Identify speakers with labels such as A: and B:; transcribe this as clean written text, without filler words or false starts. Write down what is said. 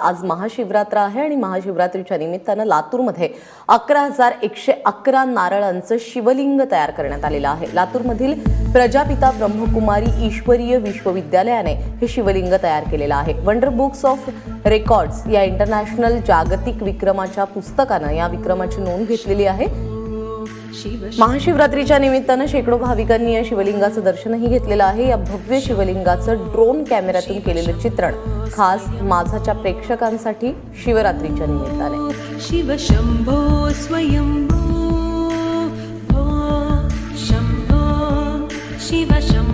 A: आज महाशिवरात्र आहे आणि महाशिवरात्रीच्या निमित्तानं लातूरमध्ये 11,111 नारळांचं शिवलिंग तयार करण्यात आलेलं आहे। लातूरमधील प्रजापिता ब्रह्मकुमारी ईश्वरीय विश्वविद्यालयाने हे शिवलिंग तयार केलेलं आहे। वंडर बुक्स ऑफ रेकॉर्ड्स या इंटरनॅशनल जागतिक विक्रमाच्या पुस्तकानं या विक्रमाची नोंद घेतलेली आहे। महाशिवरात्रीच्या निमित्तानं शेकडो भाविकांनी या शिवलिंगाचं दर्शनही घेतलेलं आहे। या भव्य शिवलिंगाचं ड्रोन कॅमेऱ्यातून केलेलं चित्रण खास माझाच्या प्रेक्षकांसाठी शिवरात्रीच्या निमित्ताने।
B: शिव शंभो स्वयंभो शंभो शिव शंभो